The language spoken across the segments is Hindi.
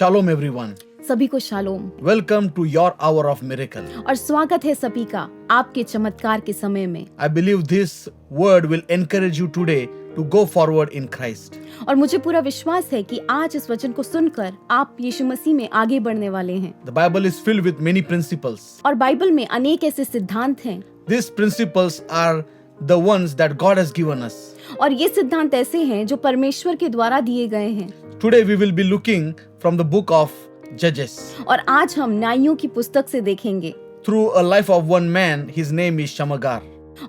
Shalom everyone. सभी को shalom Welcome to your hour of miracle. और स्वागत है सभी का आपके चमत्कार के समय में। I believe this word will encourage you today to go forward in Christ. और मुझे पूरा विश्वास है कि आज इस वचन को सुनकर आप यीशु मसीह में आगे बढ़ने वाले हैं। The Bible is filled with many principles. और बाइबल में अनेक ऐसे सिद्धांत हैं। These principles are the ones that God has given us. और ये सिद्धांत ऐसे हैं जो परमेश्वर के द्वारा दिए गए हैं। Today we will be looking from the book of Judges. और आज हम न्यायियों की पुस्तक से देखेंगे। Through a life of one man, his name is Shamgar.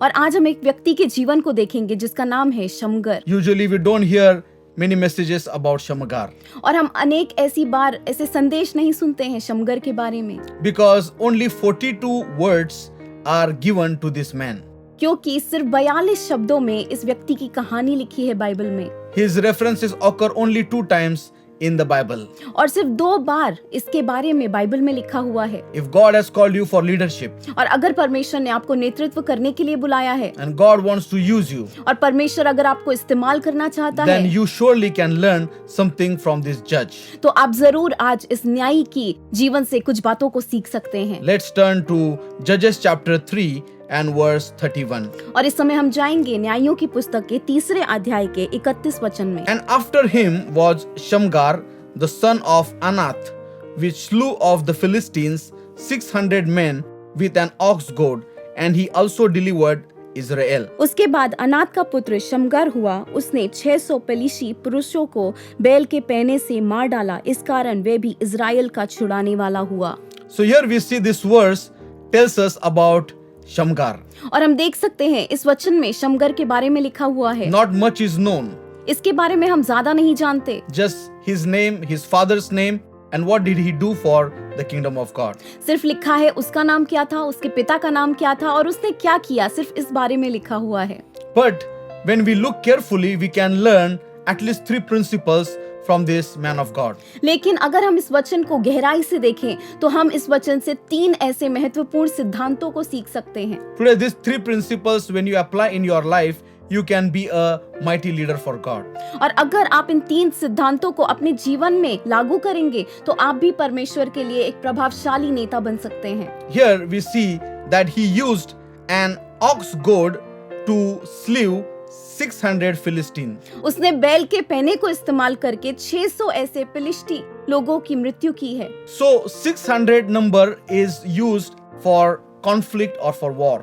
और आज हम एक व्यक्ति के जीवन को देखेंगे जिसका नाम है Shamgar. Usually we don't hear many messages about Shamgar और हम अनेक ऐसी बार ऐसे संदेश नहीं सुनते हैं शमगर के बारे में, because only 42 words are given to this man. क्योंकि सिर्फ 42 शब्दों में इस व्यक्ति की कहानी लिखी है बाइबल में। His references occur only 2 times in the Bible. और सिर्फ 2 बार इसके बारे में बाइबल में लिखा हुआ है। If God has called you for leadership और अगर परमेश्वर ने आपको नेतृत्व करने के लिए बुलाया है and God wants to use you, और परमेश्वर अगर आपको इस्तेमाल करना चाहता then है, you surely can learn something from this judge. तो आप जरूर आज इस न्यायी की जीवन से कुछ बातों को सीख सकते हैं। Let's turn to Judges chapter 3 and verse 31. और इस समय हम जाएंगे न्यायियों की पुस्तक के 3 अध्याय के 31 वचन में। And after him was Shamgar, the son of Anath, which slew of the Philistines 600 men with an ox goad, and he also delivered Israel. उसके बाद अनात का पुत्र शमगर हुआ, उसने 600 पेलिशी पुरुषों को बैल के पैने से मार डाला, इस कारण वे भी इजराइल का छुड़ाने वाला हुआ। So here we see this verse tells us about Shamgar. और हम देख सकते हैं इस वचन में शमगर के बारे में लिखा हुआ है। Not much is known, इसके बारे में हम ज्यादा नहीं जानते, just his name, his father's name, and what did he do for the kingdom of God. सिर्फ लिखा है उसका नाम क्या था, उसके पिता का नाम क्या था और उसने क्या किया, सिर्फ इस बारे में लिखा हुआ है। But when we look carefully, we can learn at least 3 principles from this man of God. लेकिन अगर हम इस वचन को गहराई से देखें तो हम इस वचन से 3 ऐसे महत्वपूर्ण सिद्धांतों को सीख सकते हैं। Today, these 3 principles, when you apply in your life, you can be a mighty leader for God. और अगर आप इन 3 सिद्धांतों को अपने जीवन में लागू करेंगे तो आप भी परमेश्वर के लिए एक प्रभावशाली नेता बन सकते हैं। Here we see that he used an ox goad to slew 600 Philistine. उसने बैल के पैने को इस्तेमाल करके 600 ऐसे फिलिस्ती लोगों की मृत्यु की है। So 600 number is used for conflict or for war.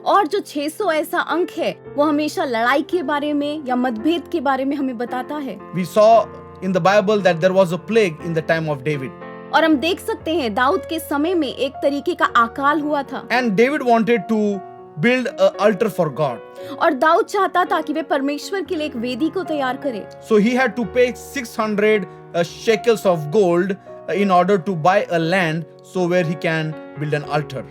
और जो 600 ऐसा अंक है वो हमेशा लड़ाई के बारे में या मतभेद के बारे में हमें बताता है। We saw in the Bible that there was a plague in the time of David. और हम देख सकते हैं दाऊद के समय में एक तरीके का अकाल हुआ था। And David wanted to build an altar for God. और दाऊद चाहता था कि वे परमेश्वर के लिए एक वेदी को तैयार करे। So he had to pay 600 shekels of gold in order to buy a land so where he can build an altar.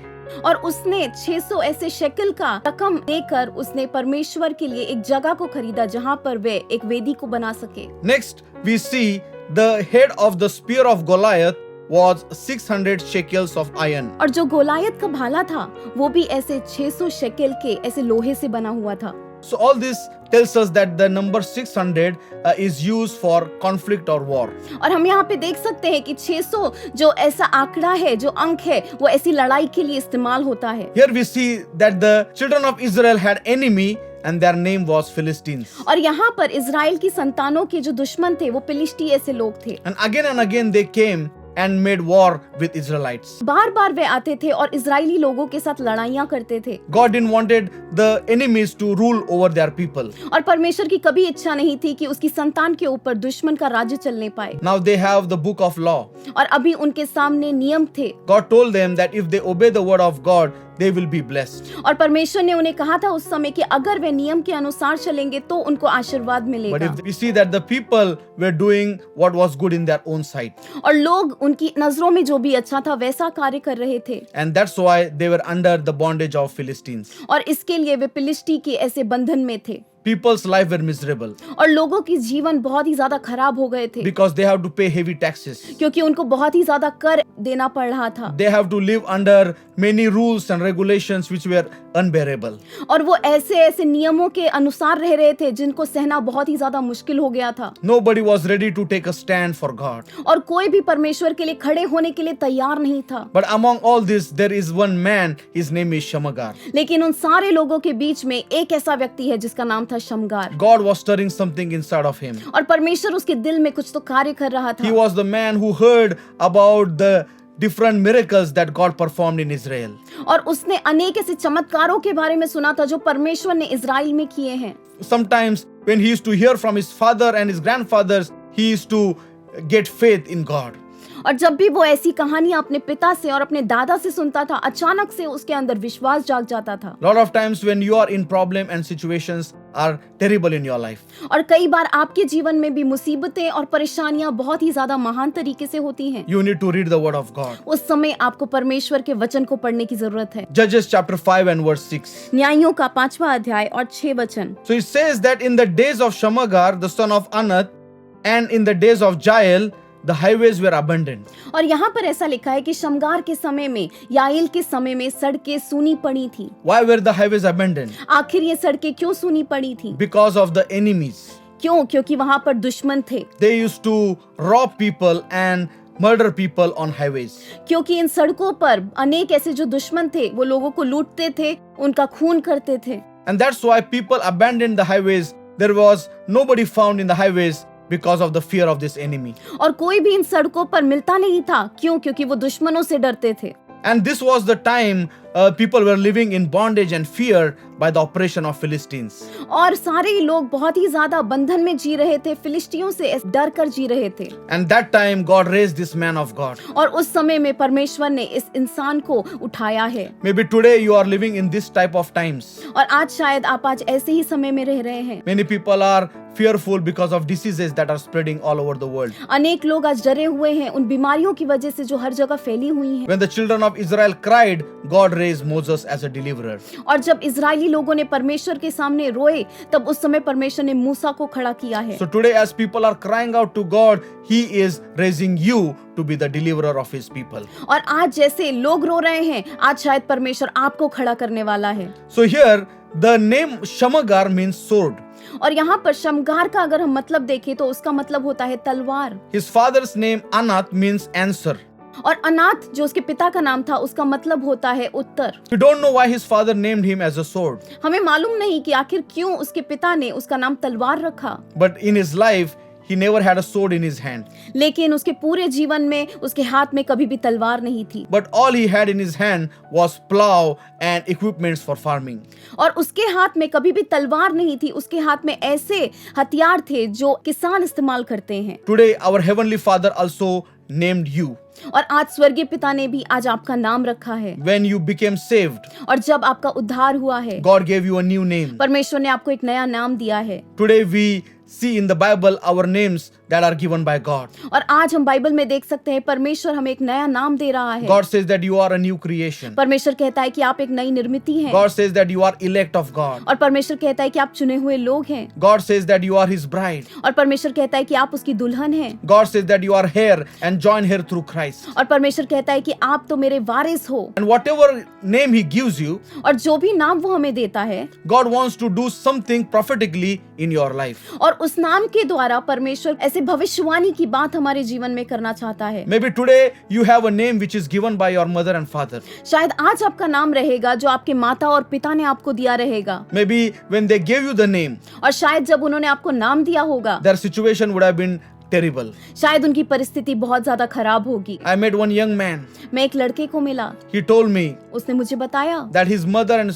और उसने 600 ऐसे शेकल का रकम देकर उसने परमेश्वर के लिए एक जगह को खरीदा जहां पर वे एक वेदी को बना सके। Next, we see the head of the spear of Goliath was 600 shekels of iron. और जो गोलायत का भाला था वो भी ऐसे 600 शेकल के ऐसे लोहे से बना हुआ था। So all this tells us that the number 600 is used for conflict or war. और हम यहाँ पे देख सकते हैं कि 600 जो ऐसा आंकड़ा है, जो अंक है, वो ऐसी लड़ाई के लिए इस्तेमाल होता है। Here we see that the children of Israel had enemy and their name was Philistines. और यहाँ पर इजराइल की संतानों के जो दुश्मन थे वो फिलिस्ती ऐसे लोग थे। And again they came and made war with Israelites. बार बार वे आते थे और इजरायली लोगों के साथ लड़ाइयाँ करते थे। God didn't wanted the enemies to rule over their people. और परमेश्वर की कभी इच्छा नहीं थी कि उसकी संतान के ऊपर दुश्मन का राज्य चलने पाए। Now they have the book of law. और अभी उनके सामने नियम थे। God told them that if they obey the word of God, they will be blessed. और परमेश्वर ने उन्हें कहा था उस समय कि अगर वे नियम के अनुसार चलेंगे तो उनको आशीर्वाद But मिलेगा। if we see that the people were doing what was good in their own sight, और लोग उनकी नजरों में जो भी अच्छा था वैसा कार्य कर रहे थे। and that's why they were under the bondage of Philistines. और इसके लिए वे फिलिस्ती के ऐसे बंधन में थे। people's life were miserable और लोगों की जीवन बहुत ही ज्यादा खराब हो गए थे because they have to pay heavy taxes. क्योंकि उनको बहुत ही ज्यादा कर देना पड़ रहा था They have to live under many rules and regulations which were unbearable. और वो ऐसे ऐसे नियमों के अनुसार रह रहे थे जिनको सहना बहुत ही ज्यादा मुश्किल हो गया था Nobody was ready to take a stand for God. और कोई भी परमेश्वर के लिए खड़े होने के लिए तैयार नहीं था But among all this, there is one man, his name is Shamagar. लेकिन उन सारे लोगों के बीच में एक ऐसा व्यक्ति है जिसका नाम था शमगार God was stirring something inside of him. और परमेश्वर उसके दिल में कुछ तो कार्य कर रहा He था was the man who heard about the different miracles that God performed in Israel. और उसने अनेक ऐसे चमत्कारों के बारे में सुना था जो परमेश्वर ने इजराइल में किए हैं Sometimes when he used to hear from his father and his grandfathers, he used to get faith in God. और जब भी वो ऐसी कहानियां अपने पिता से और अपने दादा से सुनता था अचानक से उसके अंदर विश्वास जाग जाता था Lot of times when you are in problem and situations are terrible in your life, और कई बार आपके जीवन में भी मुसीबतें और परेशानियां बहुत ही ज्यादा महान तरीके से होती हैं you need to read the word of God. उस समय आपको परमेश्वर के वचन को पढ़ने की जरूरत है Judges chapter 5 and verse 6. न्यायों का 5वां अध्याय और 6 वचन So it says that in the days of Shamagar, the son of Anath, and in the days of Jael, the highways were abandoned. और यहाँ पर ऐसा लिखा है कि शमगार के समय में याएल के समय में सड़कें सूनी पड़ी थी Why were the highways abandoned? आखिर ये सड़कें क्यों सूनी पड़ी थी Because of the enemies. क्यों क्योंकि वहां पर दुश्मन थे They used to rob people and murder people on highways. क्योंकि इन सड़कों पर अनेक ऐसे जो दुश्मन थे वो लोगों को लूटते थे उनका खून करते थे And that's why people abandoned the highways. There was nobody found in the highways because of the fear of this enemy. और कोई भी इन सड़कों पर मिलता नहीं था क्यों क्योंकि वो दुश्मनों से डरते थे And this was the time people were living in bondage and fear by the oppression of Philistines. और सारे ही लोग बहुत ही ज्यादा बंधन में जी रहे थे फिलिस्तियों से डर कर जी रहे थे And that time God raised this man of God. और उस समय में परमेश्वर ने इस इंसान को उठाया है Maybe today you are living in this type of times. और आज शायद आप आज ऐसे ही समय में रह रहे हैं Many people are fearful because of diseases that are spreading all over the world. अनेक लोग आज डरे हुए हैं उन बीमारियों की वजह से जो हर जगह फैली हुई हैं When the children of Israel cried, God raised Moses as a deliverer. और जब इजरायली लोगों ने परमेश्वर के सामने रोए तब उस समय परमेश्वर ने मूसा को खड़ा किया है So today as people are crying out to God, He is raising you to be the deliverer of His people. और आज जैसे लोग रो रहे हैं आज शायद परमेश्वर आपको खड़ा करने वाला है So here the name Shamagar means sword. और यहाँ पर शमगार का अगर हम मतलब देखें तो उसका मतलब होता है तलवार His father's name Anath means answer. और अनाथ जो उसके पिता का नाम था उसका मतलब होता है उत्तर We don't know why his father named him as a sword, हमें मालूम नहीं कि आखिर क्यों उसके पिता ने उसका नाम तलवार रखा but in his life he never had a sword in his hand. लेकिन उसके पूरे जीवन में उसके हाथ में कभी भी तलवार नहीं थी But all he had in his hand was plow and equipments for farming. और उसके हाथ में कभी भी तलवार नहीं थी उसके हाथ में ऐसे हथियार थे जो किसान इस्तेमाल करते हैं Today our heavenly Father also named you. और आज स्वर्गीय पिता ने भी आज आपका नाम रखा है When you became saved, और जब आपका उद्धार हुआ है God gave you a new name. परमेश्वर ने आपको एक नया नाम दिया है Today we see in the Bible our names that are given by God. और आज हम बाइबल में देख सकते हैं परमेश्वर हमें एक नया नाम दे रहा है God says that you are a new creation. परमेश्वर कहता है कि आप एक नई निर्मिति हैं God says that you are elect of God. और परमेश्वर कहता है कि आप चुने हुए लोग हैं God says that you are His bride. और परमेश्वर कहता है कि आप उसकी दुल्हन हैं God says that you are heir and join heir through Christ. और परमेश्वर कहता है कि आप तो मेरे वारिस हो And whatever name He gives you, और जो भी नाम वो हमें देता है God wants to do something prophetically in your life. और उस नाम के द्वारा परमेश्वर ऐसे भविष्यवाणी की बात हमारे जीवन में करना चाहता है Maybe today you have a name which is given by your mother and father. शायद आज आपका नाम रहेगा जो आपके माता और पिता ने आपको दिया रहेगा Maybe when they gave you the name, और शायद जब उन्होंने आपको नाम दिया होगा their situation would have been terrible. शायद उनकी परिस्थिति बहुत ज्यादा खराब होगी I met one young man. मैं एक लड़के को मिला He told me उसने मुझे बताया that his mother and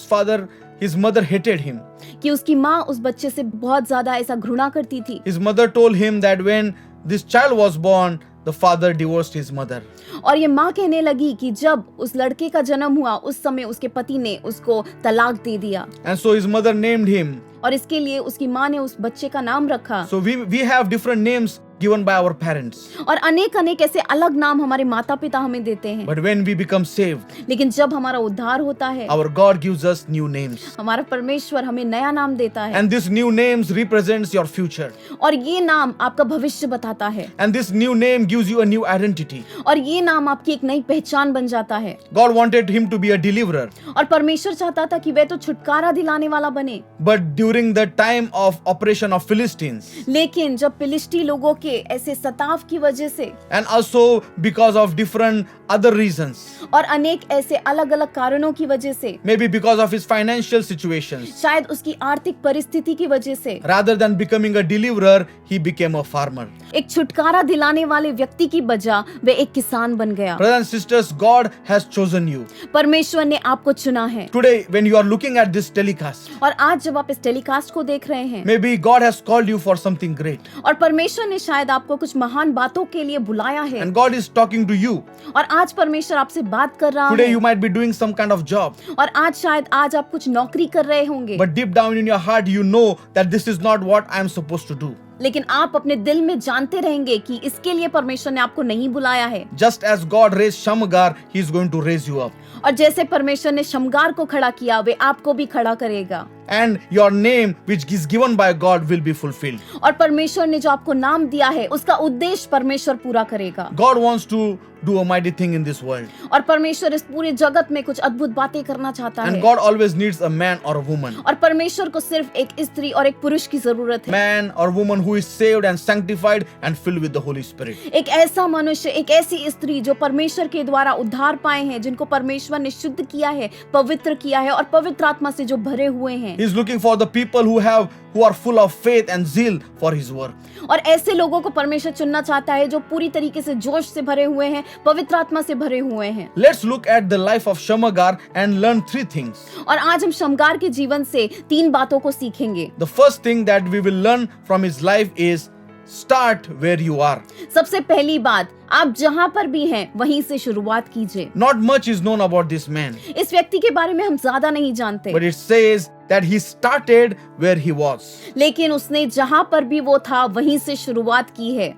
his mother hated him. कि उसकी माँ उस बच्चे से बहुत ज्यादा ऐसा घृणा करती थी His mother told him that when this child was born, the father divorced his mother. और ये माँ कहने लगी कि जब उस लड़के का जन्म हुआ उस समय उसके पति ने उसको तलाक दे दिया And so his mother named him. और इसके लिए उसकी माँ ने उस बच्चे का नाम रखा So we have different names given by our parents. और अनेक अनेक ऐसे अलग नाम हमारे माता पिता हमें देते हैं, But when we become saved, लेकिन जब हमारा उद्धार होता है, our God gives us new names. हमारा परमेश्वर हमें नया नाम देता है, And this new names represents your future. और ये नाम आपका भविष्य बताता है, And this new name gives you a new identity. और ये नाम आपकी एक नई पहचान बन जाता है। God wanted him to be a deliverer. और परमेश्वर चाहता था कि वह तो छुटकारा दिलाने वाला बने, But during the time of operation of Philistines, लेकिन जब फिलिस्ती लोगों के ऐसे सताव की वजह से and also because of different other reasons, और अनेक ऐसे अलग अलग कारणों की वजह से, maybe because of his financial situations, शायद उसकी आर्थिक परिस्थिति की वजह से, rather than becoming a deliverer, he became a farmer. एक छुटकारा दिलाने वाले व्यक्ति की बजाय वे एक किसान बन गया। Brothers and sisters, God has chosen you. परमेश्वर ने आपको चुना है। Today, when you are looking at this telecast, और आज जब आप इस टेलीकास्ट को देख रहे हैं, maybe God has called you for something great. और परमेश्वर ने शायद आपको कुछ महान बातों के लिए बुलाया है, And God is talking to you. और आज परमेश्वर आपसे बात कर रहा Today, है, you might be doing some kind of job. और आज शायद आज आप कुछ नौकरी कर रहे होंगे, But deep down in your heart, you know that this is not what I am supposed to do. लेकिन आप अपने दिल में जानते रहेंगे कि इसके लिए परमेश्वर ने आपको नहीं बुलाया है। Just as God raised Shamgar, He is going to raise you up. और जैसे परमेश्वर ने शमगार को खड़ा किया, वे आपको भी खड़ा करेगा, And your name, which is given by God, will be fulfilled. और परमेश्वर ने जो आपको नाम दिया है उसका उद्देश्य परमेश्वर पूरा करेगा। God wants to do a mighty thing in this world. और परमेश्वर इस पूरे जगत में कुछ अद्भुत बातें करना चाहता And है, God always needs a man or a woman. और परमेश्वर को सिर्फ एक स्त्री और एक पुरुष की जरूरत है। Man or woman who is saved and sanctified and filled with the Holy Spirit. एक ऐसा मनुष्य, एक ऐसी स्त्री जो परमेश्वर के द्वारा उद्धार पाए हैं, जिनको परमेश्वर ने शुद्ध किया है, पवित्र किया है, और पवित्र आत्मा से जो भरे हुए हैं। He is looking for the people who are full of faith and zeal for His work. और ऐसे लोगों को परमेश्वर चुनना चाहता है जो पूरी तरीके से जोश से भरे हुए हैं, पवित्र आत्मा से भरे हुए हैं। Let's look at the life of Shamgar and learn three things. और आज हम शमगार के जीवन से 3 बातों को सीखेंगे। The first thing that we will learn from his life is start where you are. सबसे पहली बात, आप जहां पर भी हैं वहीं से शुरुआत कीजिए। Not much is known about this man, इस व्यक्ति के बारे में हम ज्यादा नहीं जानते, but it says that he started where he was. लेकिन उसने जहां पर भी वो था वहीं से शुरुआत की है।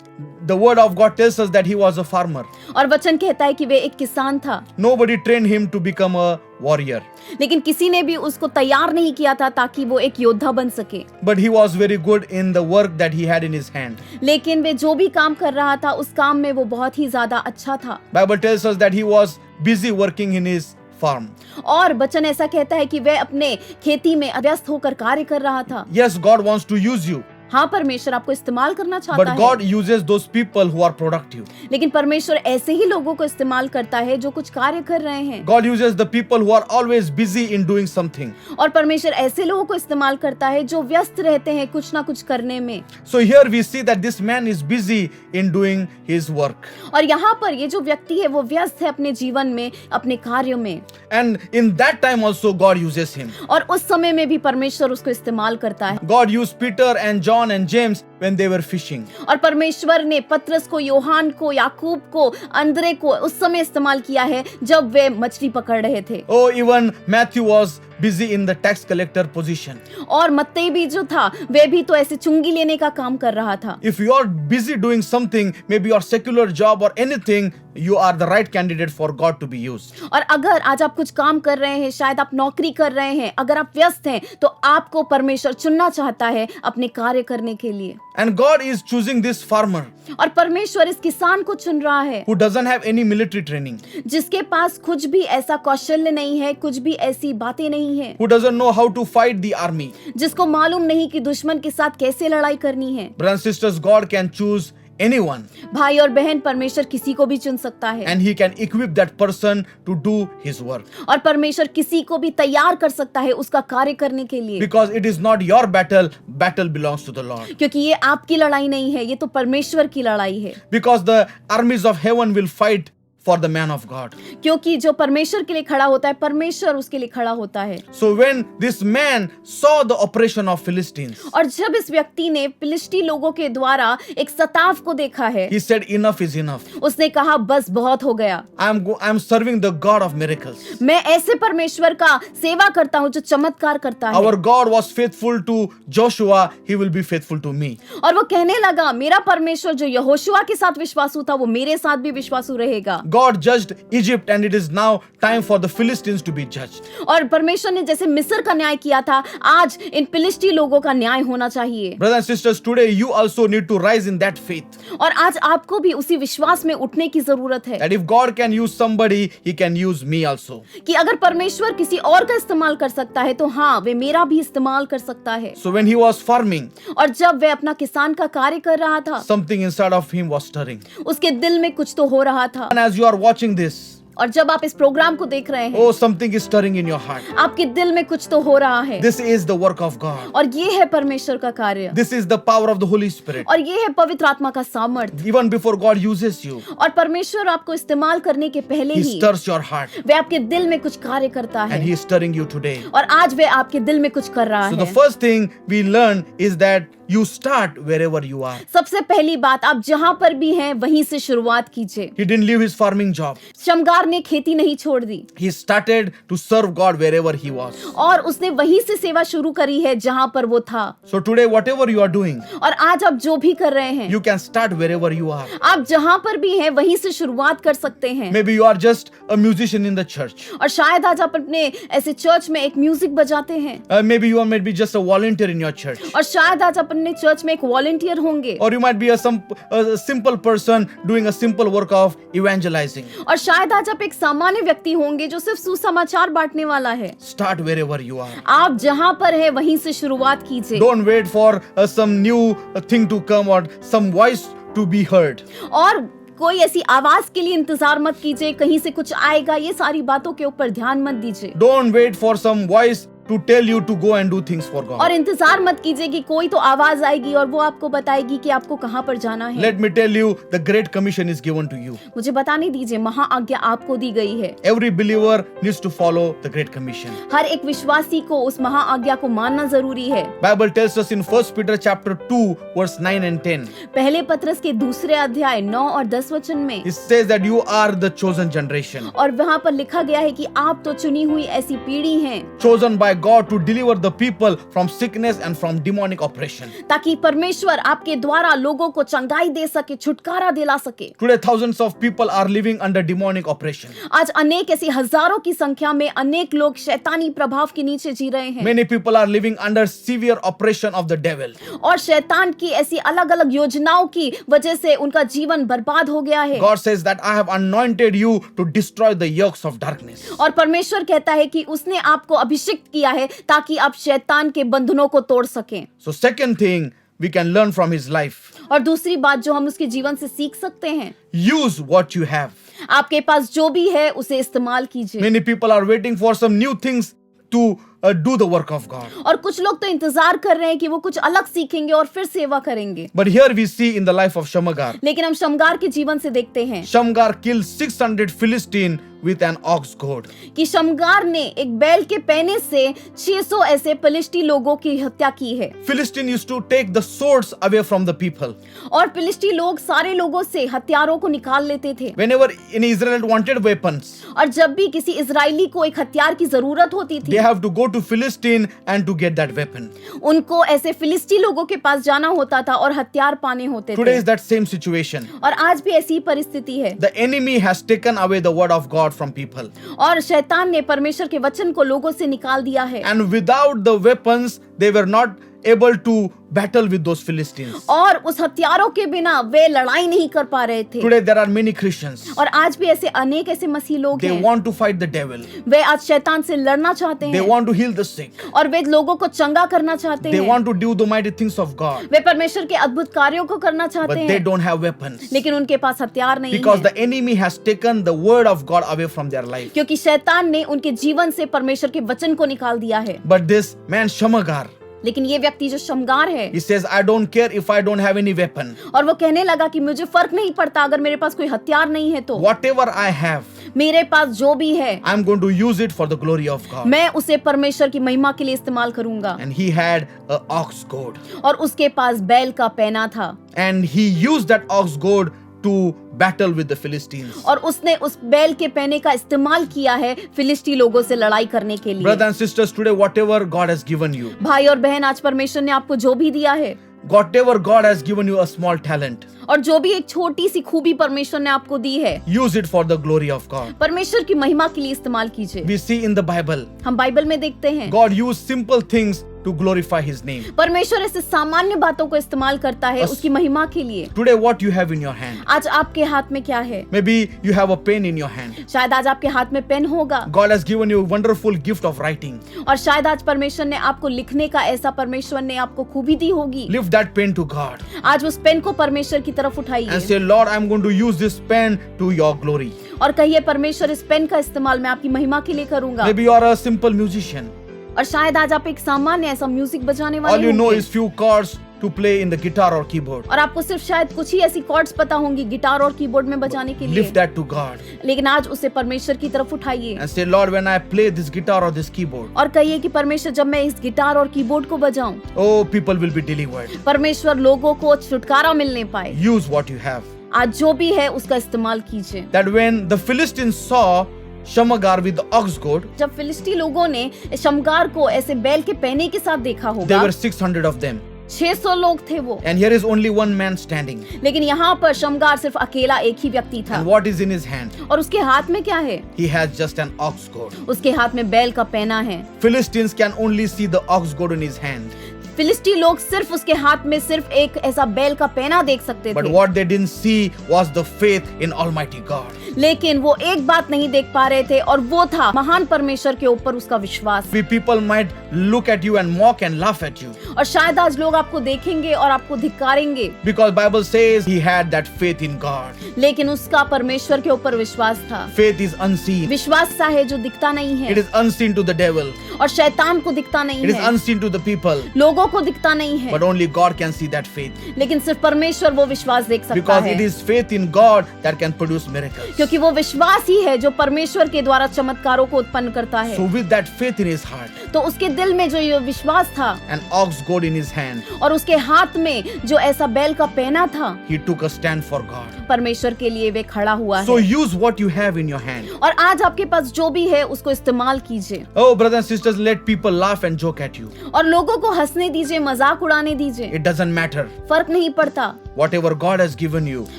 The word of God tells us that he was a farmer. और वचन कहता है कि वे एक किसान था, Nobody trained him to become a warrior, लेकिन किसी ने भी उसको तैयार नहीं किया था ताकि वो एक योद्धा बन सके। but he was very good in the work that he had in his hand. लेकिन वे जो भी काम कर रहा था उस काम में वो बहुत ही ज्यादा अच्छा था। Bible tells us that he was busy working in his farm. और वचन ऐसा कहता है कि वह अपने खेती में व्यस्त होकर कार्य कर रहा था। Yes, God wants to use you, हाँ, परमेश्वर आपको इस्तेमाल करना चाहता but है, God uses those people who are productive. लेकिन परमेश्वर ऐसे ही लोगों को इस्तेमाल करता है जो कुछ कार्य कर रहे हैं। God uses the people who are always busy in doing something. और परमेश्वर ऐसे लोगों को इस्तेमाल करता है जो व्यस्त रहते हैं कुछ ना कुछ करने में। So here we see that this man is busy in doing his work. और यहाँ पर ये जो व्यक्ति है वो व्यस्त है अपने जीवन में, अपने कार्यों में, And in that time also God uses him. और उस समय में भी परमेश्वर उसको इस्तेमाल करता है। God used Peter and John and James when they were fishing. और परमेश्वर ने पतरस को, योहान को, याकूब को, अंद्रे को उस समय इस्तेमाल किया है जब वे मछली पकड़ रहे थे। Oh, even Matthew was busy in the tax collector position. और मत्ती भी जो था वे भी तो ऐसे चुंगी लेने का काम कर रहा था। If you are busy doing something, maybe your secular job or anything, you are the right candidate for God to be used. और अगर आज आप कुछ काम कर रहे हैं, शायद आप नौकरी कर रहे हैं, अगर आप व्यस्त हैं तो आपको परमेश्वर चुनना चाहता है अपने कार्य करने के लिए। And God is choosing this farmer और परमेश्वर इस किसान को चुन रहा है who doesn't have any military training, जिसके पास कुछ भी ऐसा कौशल्य नहीं है, कुछ भी ऐसी बातें नहीं है, who doesn't know how to fight the army. जिसको मालूम नहीं कि दुश्मन के साथ कैसे लड़ाई करनी है। Brothers and sisters, God can choose anyone भाई और बहन, परमेश्वर किसी को भी चुन सकता है and He can equip that person to do His work. और परमेश्वर किसी को भी तैयार कर सकता है उसका कार्य करने के लिए, Because it is not your battle, battle belongs to the Lord. क्योंकि ये आपकी लड़ाई नहीं है, ये तो परमेश्वर की लड़ाई है। Because the armies of heaven will fight for the man of God. क्योंकि जो परमेश्वर के लिए खड़ा होता है, परमेश्वर उसके लिए खड़ा होता है। So when this man saw the oppression of Philistines, और जब इस व्यक्ति ने फिलिस्ती लोगों के द्वारा एक सताव को देखा है, he said, enough is enough. उसने कहा बस बहुत हो गया। I'm serving the God of miracles. मैं ऐसे परमेश्वर का सेवा करता हूँ जो चमत्कार करता है। Our God was faithful to Joshua, he will be faithful to me. और वो कहने लगा, मेरा परमेश्वर जो यहोशुआ के साथ विश्वासू था, वो मेरे साथ भी विश्वासू रहेगा। God judged Egypt and it is now time for the Philistines to be judged. और परमेश्वर ने जैसे मिस्र का न्याय किया था, आज इन फिलिस्ती लोगों का न्याय होना चाहिए। Brothers and sisters, today you also need to rise in that faith. और आज आपको भी उसी विश्वास में उठने की जरूरत है That if God can use somebody, he can use me also. कि अगर परमेश्वर किसी और का इस्तेमाल कर सकता है तो हाँ, वे मेरा भी इस्तेमाल कर सकता है। So when he was farming, और जब वे अपना किसान का कार्य कर रहा था, something inside of him was stirring. उसके दिल में कुछ तो हो रहा था। And as you are watching this, और जब आप इस प्रोग्राम को देख रहे हैं, oh, something is stirring in your heart. आपके दिल में कुछ तो हो रहा है। This is the work of God. और ये है परमेश्वर का कार्य। This is the power of the Holy Spirit. और ये है पवित्र आत्मा का सामर्थ्य। Even before God uses you, और परमेश्वर आपको इस्तेमाल करने के पहले he he stirs your heart. वे आपके दिल में कुछ कार्य करता And है। he is stirring you today. और आज वे आपके दिल में कुछ कर रहा So है। the first thing we learn is that you start wherever you are. सबसे पहली बात, आप जहां पर भी हैं वहीं से शुरुआत कीजिए। He didn't leave his farming job. शमगार ने खेती नहीं छोड़ दी He started to serve God wherever he was. और उसने वहीं से सेवा शुरू करी है जहां पर वो था। So today, whatever you are doing, और आज आप जो भी कर रहे हैं, you can start wherever you are. आप जहां पर भी हैं वहीं से शुरुआत कर सकते हैं। Maybe you are just a musician in the church. और शायद आज आप अपने ऐसे चर्च में एक म्यूजिक बजाते हैं। Maybe you are maybe just a volunteer in your church. और शायद आज आप अपने चर्च में एक वॉलंटियर होंगे। Or you might be a simple person doing a simple work of evangelizing. और शायद आज आप एक सामान्य व्यक्ति होंगे जो सिर्फ सुसमाचार बांटने वाला है। Start wherever you are. आप जहां पर है वहीं से शुरुआत कीजिए। Don't wait for some new thing to come or some voice to be heard. और कोई ऐसी आवाज के लिए इंतजार मत कीजिए, कहीं से कुछ आएगा, ये सारी बातों के ऊपर ध्यान मत दीजिए। Don't wait for some voice to tell you to go and do things for God. और इंतजार मत कीजिए कि कोई तो आवाज आएगी और वो आपको बताएगी कि आपको कहां पर जाना है। Let me tell you, the Great Commission is given to you. मुझे बताने दीजिए, महाआज्ञा आपको दी गई है। Every believer needs to follow the Great Commission. हर एक विश्वासी को उस महाआज्ञा को मानना जरूरी है। Bible tells us in 1 Peter chapter 2 verse 9 and 10. पहले पत्रस के दूसरे अध्याय 9 और 10 वचन में It says that you are the chosen generation, और वहाँ पर लिखा गया है कि आप तो चुनी हुई ऐसी पीढ़ी हैं, chosen by God to deliver the people from sickness and from demonic oppression. ताकि परमेश्वर आपके द्वारा लोगों को चंगाई दे सके, छुटकारा दिला सके। Today thousands of people are living under demonic oppression. आज अनेक ऐसी हजारों की संख्या में अनेक लोग शैतानी प्रभाव के नीचे जी रहे हैं। Many people are living under severe oppression of the devil. और शैतान की ऐसी अलग अलग योजनाओं की वजह से उनका जीवन बर्बाद हो गया है। God says that I have anointed you to destroy the yokes of darkness. और परमेश्वर कहता है कि उसने आपको अभिषिक्त किया है ताकि आप शैतान के बंधनों को तोड़ सकें। So second thing we can learn from his life, और दूसरी बात जो हम उसके जीवन से सीख सकते हैं, use what you have. आपके पास जो भी है उसे इस्तेमाल कीजिए। Many people are waiting for some new things to do the work of God. और कुछ लोग तो इंतजार कर रहे हैं कि वो कुछ अलग सीखेंगे और फिर सेवा करेंगे। But here we see in the life of Shamgar, लेकिन हम शमगार के जीवन से देखते हैं Shamgar killed 600 Philistine with an ox goad. कि शमगार ने एक बैल के पैने से 600 ऐसे फिलिस्ती लोगों की हत्या की है। Philistine used to take the swords away from the people. और फिलिस्ती लोग सारे लोगों से हथियारों को निकाल लेते थे। Whenever an Israelite wanted weapons, और जब भी किसी इजरायली को एक हथियार की जरूरत होती थी, they have to go to Philistine and to get that weapon. उनको ऐसे फिलिस्ती लोगों के पास जाना होता था और हथियार पाने होते Today थे। is that same situation. और आज भी ऐसी ही परिस्थिति है। The enemy has taken away the word of God from people. और शैतान ने परमेश्वर के वचन को लोगों से निकाल दिया है। And without the weapons, they were not able to battle with those Philistines. और उस हथियारों के बिना वे लड़ाई नहीं कर पा रहे थे। Today there are many Christians. और आज भी ऐसे अनेक ऐसे मसीह लोग They हैं, want to fight the devil. वे आज शैतान से लड़ना चाहते They हैं want to heal the sick. और वे लोगों को चंगा करना चाहते They हैं। want to do the mighty things of God. वे परमेश्वर के अद्भुत कार्यों को करना चाहते But they हैं, don't have weapons. लेकिन उनके पास हथियार नहीं Because है, the enemy has taken the word of God away from their life. क्योंकि शैतान ने उनके जीवन से परमेश्वर के वचन को निकाल दिया है। But this man Shamgar, लेकिन ये व्यक्ति जो शमगार है, he says, I don't care if I don't have any weapon. और वो कहने लगा कि मुझे फर्क नहीं पड़ता अगर मेरे पास कोई हथियार नहीं है तो Whatever I have, मेरे पास जो भी है I'm going to use it for the glory of God. मैं उसे परमेश्वर की महिमा के लिए इस्तेमाल करूंगा। And he had an ox goad. और उसके पास बैल का पैना था And he used that ox goad to battle with the Philistines. और उसने उस बैल के पैने का इस्तेमाल किया है फिलिस्ती लोगों से लड़ाई करने के लिए। Brothers and sisters, today whatever God has given you, भाई और बहन, आज परमेश्वर ने आपको जो भी दिया है, whatever God has given you a small talent, और जो भी एक छोटी सी खूबी परमेश्वर ने आपको दी है, use it for the glory of God. परमेश्वर की महिमा के लिए इस्तेमाल कीजिए। We see in the Bible, हम बाइबल में देखते हैं God used simple things to glorify His name. परमेश्वर ऐसे सामान्य बातों को इस्तेमाल करता है उसकी महिमा के लिए। Today what you have in your hand? आज आपके हाथ में क्या है? Maybe you have a pen in your hand. शायद आज आपके हाथ में पेन होगा, God has given you a wonderful gift of writing. और शायद आज परमेश्वर ने आपको लिखने का ऐसा परमेश्वर ने आपको खूबी दी होगी। Lift that pen to God आज उस पेन को परमेश्वर की तरफ and उठाइए say, Lord, I'm going to use this pen to your glory. और कहिए, परमेश्वर इस पेन का इस्तेमाल मैं आपकी महिमा के लिए करूंगा। Maybe you are a simple musician. और शायद आज आप एक सामान्य ऐसा म्यूजिक बजाने All वाले you know होंगे, is few chords to play in the guitar or keyboard. और आपको सिर्फ शायद कुछ ही ऐसी कॉर्ड्स पता होंगी गिटार और कीबोर्ड में बजाने के लिए। Lift that to God लेकिन आज उसे परमेश्वर की तरफ उठाइए and say, Lord, when I play this guitar or this keyboard, और कहिए कि परमेश्वर, जब मैं इस गिटार और कीबोर्ड को बजाऊं, oh, people will be delivered. परमेश्वर लोगों को छुटकारा मिलने पाए। Use what you have. आज जो भी है उसका इस्तेमाल कीजिए। That when the Philistines saw Shamgar with the ox goad, जब फिलिस्ती लोगों ने शमगार को ऐसे बैल के पैने के साथ देखा there होगा, were 600 of them. 600 लोग थे वो, And here is only one man standing. लेकिन यहाँ पर शमगार सिर्फ अकेला एक ही व्यक्ति था। And what is in his hand? और उसके हाथ में क्या है? He has just an ox goad. उसके हाथ में बैल का पैना है। Philistines can only see the ox goad in his hand. फिलिस्ती लोग सिर्फ उसके हाथ में सिर्फ एक ऐसा बैल का पैना देख सकते But थे, what they didn't see was the faith in Almighty God. लेकिन वो एक बात नहीं देख पा रहे थे, और वो था महान परमेश्वर के ऊपर उसका विश्वास। We people might look at you and mock and laugh at you और शायद आज लोग आपको देखेंगे और आपको धिक्कारेंगे, because Bible says he had that faith in God. लेकिन उसका परमेश्वर के ऊपर विश्वास था। Faith is unseen. विश्वास सा है जो दिखता नहीं It है, is unseen to the devil. और शैतान को दिखता नहीं It is है, unseen to the people. लोगों को दिखता नहीं है, But only God can see that faith. लेकिन सिर्फ परमेश्वर वो विश्वास देख सकता Because है, it is faith in God that can produce miracles. क्योंकि वो विश्वास ही है जो परमेश्वर के द्वारा चमत्कारों को उत्पन्न करता है। So with that faith in his heart, तो उसके दिल में जो ये विश्वास था, an ox goad in his hand, और उसके हाथ में जो ऐसा बैल का पैना था, he took a stand for God. परमेश्वर के लिए वे खड़ा हुआ So है। use what you have in your hand. और आज आपके पास जो भी है उसको इस्तेमाल कीजिए, Oh, brothers and sisters, let people laugh and joke at you. और लोगों को हंसने दीजिए, मजाक उड़ाने दीजिए, It doesn't matter. फर्क नहीं पड़ता। Whatever God has given you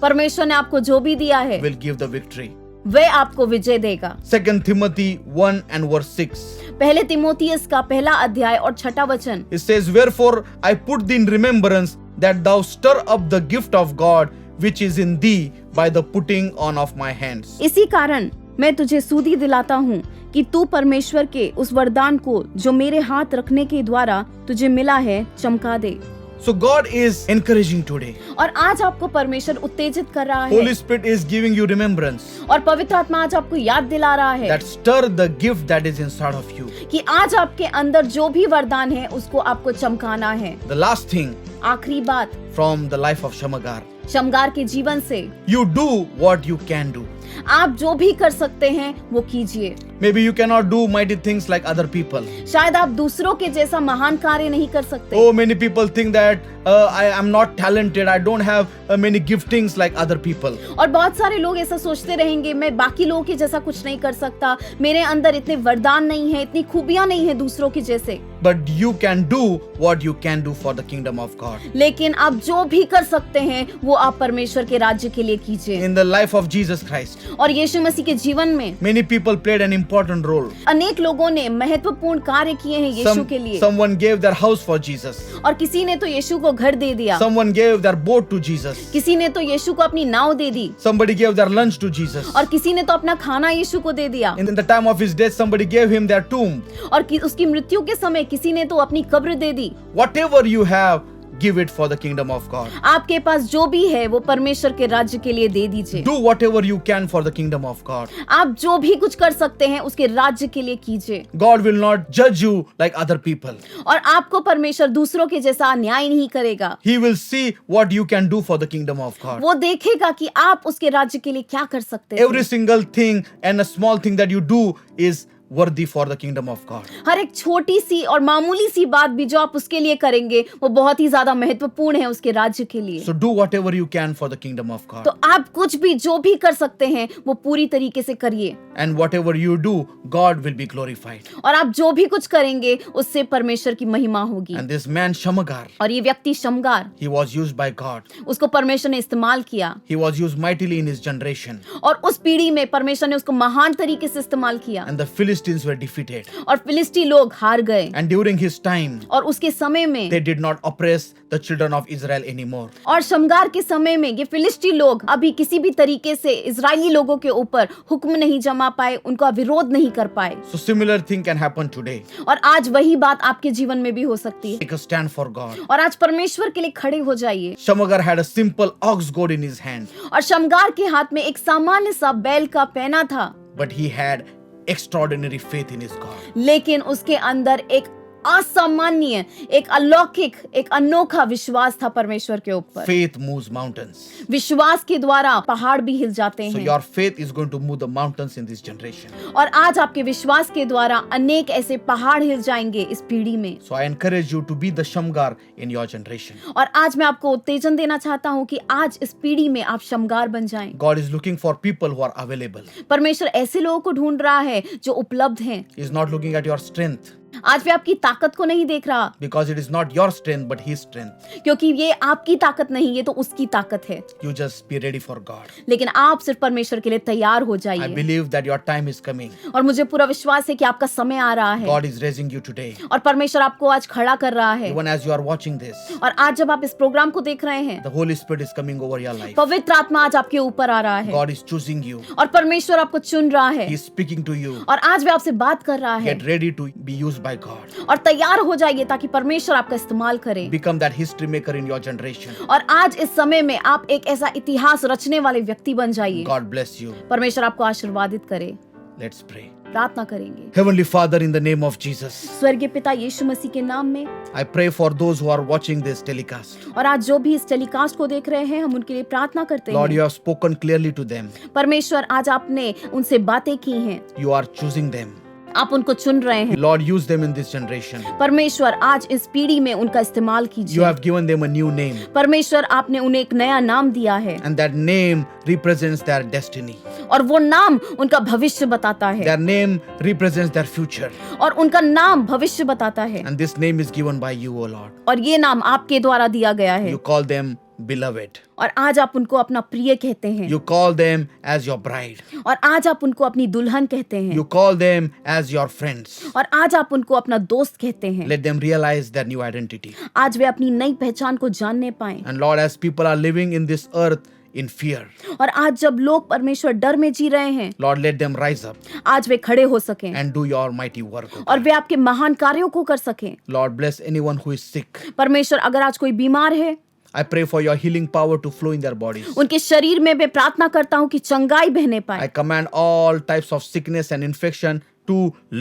परमेश्वर ने आपको जो भी दिया है will give the victory. वह आपको विजय देगा। 2 Timothy 1 and verse 6. पहले तिमोथियस का पहला अध्याय और छठा वचन, It says, Wherefore I put thee in remembrance that thou stir up the gift of God which is in thee by the putting on of my hands. इसी कारण मैं तुझे सुधि दिलाता हूँ कि तू परमेश्वर के उस वरदान को जो मेरे हाथ रखने के द्वारा तुझे मिला है चमका दे। So God is encouraging today. और आज आपको परमेश्वर उत्तेजित कर रहा है, Holy Spirit is giving you remembrance और पवित्र आत्मा आज आपको याद दिला रहा है that stir the gift that is inside of you. कि आज आपके अंदर जो भी वरदान है उसको आपको चमकाना है। The last thing आखिरी बात, from the life of Shamgar, शमगार के जीवन से, you do what you can do. आप जो भी कर सकते हैं वो कीजिए। Maybe you cannot do mighty things like other people. शायद आप दूसरों के जैसा महान कार्य नहीं कर सकते। Oh, many people think that I am not talented. I don't have many giftings like other people. और बहुत सारे लोग ऐसा सोचते रहेंगे, मैं बाकी लोगों के जैसा कुछ नहीं कर सकता, मेरे अंदर इतने वरदान नहीं है, इतनी खूबियां नहीं है दूसरों के जैसे। But you can do what you can do for the kingdom of God. लेकिन आप जो भी कर सकते हैं वो आप परमेश्वर के राज्य के लिए कीजिए। In the life of Jesus Christ, और यीशु मसीह के जीवन में many people played an important role. अनेक लोगों ने महत्वपूर्ण कार्य किए हैं यीशु के लिए। Someone gave their house for Jesus. और किसी ने तो यीशु को घर दे दिया, Someone gave their boat to Jesus. किसी ने तो यीशु को अपनी नाव दे दी, Somebody gave their lunch to Jesus. और किसी ने तो अपना खाना यीशु को दे दिया, In the time of his death, somebody gave him their tomb. और उसकी मृत्यु के समय किसी ने तो अपनी कब्र दे दी। Whatever you have, give it for the kingdom of God. आपके पास जो भी है वो परमेश्वर के राज्य के लिए दे दीजिए। Do whatever you can for the kingdom of God. आप जो भी कुछ कर सकते हैं उसके राज्य के लिए कीजिए। God will not judge you like other people. और आपको परमेश्वर दूसरों के जैसा अन्याय नहीं करेगा। He will see what you can do for the kingdom of God. वो देखेगा कि आप उसके राज्य के लिए क्या कर सकते हैं। Every single thing and a small thing that you do is worthy for the kingdom of God. हर एक छोटी सी और मामूली सी बात भी जो आप उसके लिए करेंगे वो बहुत ही ज्यादा महत्वपूर्ण है उसके राज्य के लिए। So do whatever you can for the kingdom of God. तो आप कुछ भी जो भी कर सकते हैं वो पूरी तरीके से करिए। And whatever you do, God will be glorified. और आप जो भी कुछ करेंगे उससे परमेश्वर की महिमा होगी। And this man Shamagar, और ये व्यक्ति शमगार, he was used by God. उसको परमेश्वर ने इस्तेमाल किया He was used mightily in his generation. और उस पीढ़ी में परमेश्वर ने उसको महान तरीके से इस्तेमाल किया। And the Philistines were defeated. और फिलिस्ती लोग हार गए। And during his time, और उसके समय में they did not oppress the children of Israel anymore. और शमगार के समय में ये फिलिस्ती लोग अभी किसी भी तरीके से इजरायली लोगों के ऊपर हुक्म नहीं जमा पाए, उनका विरोध नहीं कर पाए। So similar thing can happen today. और आज वही बात आपके जीवन में भी हो सकती है। Take a stand for God. और आज परमेश्वर के लिए खड़े हो जाइए। Shamagar had a simple ox goad in his hand, और शमगार के हाथ में एक सामान्य सा बैल का पैना था, but he had extraordinary faith in his God. लेकिन उसके अंदर एक असामान्य, एक अलौकिक, एक अनोखा विश्वास था परमेश्वर के ऊपर। Faith moves mountains. विश्वास के द्वारा पहाड़ भी हिल जाते So हैं। your faith is going to move the mountains in this generation. और आज आपके विश्वास के द्वारा अनेक ऐसे पहाड़ हिल जाएंगे इस पीढ़ी में। So I encourage you to be the Shamgar in your generation. और आज मैं आपको उत्तेजन देना चाहता हूँ कि आज इस पीढ़ी में आप शमगार बन जाएं। God is looking for people who are available. परमेश्वर ऐसे लोगों को ढूंढ रहा है जो उपलब्ध हैं। He is not looking at your strength, आज वे आपकी ताकत को नहीं देख रहा, because it is not your strength but his strength. क्योंकि ये आपकी ताकत नहीं, ये तो उसकी ताकत है। You just be ready for God. लेकिन आप सिर्फ परमेश्वर के लिए तैयार हो I जाइए। believe that your time is coming. और मुझे पूरा विश्वास है कि आपका समय आ रहा है। God is raising you today. और परमेश्वर आपको आज खड़ा कर रहा है। Even as you are watching this, और आज जब आप इस प्रोग्राम को देख रहे हैं, the Holy Spirit is coming over your life. पवित्र आत्मा आज आपके ऊपर आ रहा है। God is choosing you. और परमेश्वर आपको चुन रहा है। He is speaking to you. और आज वे आपसे बात कर रहा है। Get ready to be used by God. और तैयार हो जाइए ताकि परमेश्वर आपका इस्तेमाल करे। Become that history maker in your generation. और आज इस समय में आप एक ऐसा इतिहास रचने वाले व्यक्ति बन जाइए। God bless you. परमेश्वर आपको आशीर्वादित करे। Let's pray. प्रार्थना करेंगे। Heavenly Father, in the name of Jesus, स्वर्गीय पिता यीशु मसीह के नाम में, I pray for those who are watching this telecast. और आज जो भी इस टेलीकास्ट को देख रहे हैं हम उनके लिए प्रार्थना करते Lord, हैं। you have spoken clearly to them. परमेश्वर आज आपने उनसे बातें की हैं, You are choosing them. आप उनको चुन रहे हैं। Lord, use them in this generation. परमेश्वर आज इस पीढ़ी में उनका इस्तेमाल You कीजिए। have given them a new name, परमेश्वर आपने उन्हें एक नया नाम दिया है and that name represents their destiny. और वो नाम उनका भविष्य बताता है Their name represents their future. और उनका नाम भविष्य बताता है And this name is given by you, O Lord. और ये नाम आपके द्वारा दिया गया है You call them beloved. और आज आप उनको अपना प्रिय कहते हैं You call them as your bride. और आज आप उनको अपनी दुल्हन कहते हैं You call them as your friends. और आज आप उनको अपना दोस्त कहते हैं। Let them realize their new identity. आज वे अपनी नई पहचान को जानने पाएं And Lord, as people are living in this earth in fear, और आज जब लोग परमेश्वर डर में जी रहे हैं, Lord, let them rise up आज वे खड़े हो सकें and do your mighty work, O और God. वे आपके महान कार्यों को कर सकें। Lord, bless anyone who is sick. परमेश्वर अगर आज कोई बीमार है, I pray for your healing power to flow in their bodies. उनके शरीर में मैं प्रार्थना करता हूँ कि चंगाई बहने I पाए command all types of sickness and infection to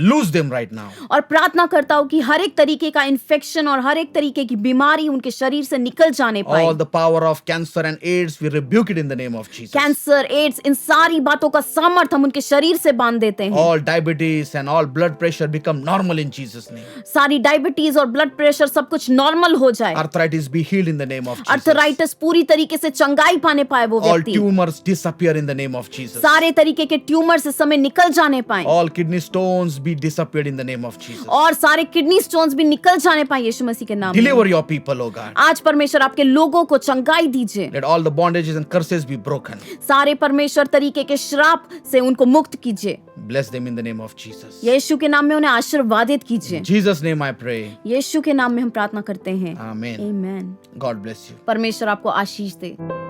lose them right now. और प्रार्थना करता हूँ कि हर एक तरीके का इन्फेक्शन और हर एक तरीके की बीमारी उनके शरीर से निकल जाने पाए। All the power of cancer and AIDS, we rebuke it in the name of Jesus. Cancer, AIDS, इन सारी बातों का सामर्थ हम उनके शरीर से बांध देते हैं। All diabetes and all blood pressure become normal in Jesus' name. सारी डायबिटीज और ब्लड प्रेशर सब कुछ नॉर्मल हो जाए। Arthritis be healed in the name of Jesus. Arthritis पूरी तरीके से चंगाई पाने पाए वो All व्यक्ति। tumors disappear in the name of Jesus. सारे तरीके के ट्यूमर्स इस समय निकल जाने पाए All kidney stones be disappeared in the name of Jesus. और सारे किडनी स्टोन्स भी निकल जाने पाए यीशु मसीह के नाम में। Deliver your people, O God. आज परमेश्वर आपके लोगों को चंगाई दीजिए। Let all the bondages and curses be broken. सारे परमेश्वर तरीके के श्राप से उनको मुक्त कीजिए। Bless them in the name of Jesus. यीशु के नाम में उन्हें आशीर्वादित कीजिए। In Jesus' name I pray. यीशु के नाम में हम प्रार्थना करते हैं। Amen. आमीन। God bless you. परमेश्वर आपको आशीष दे।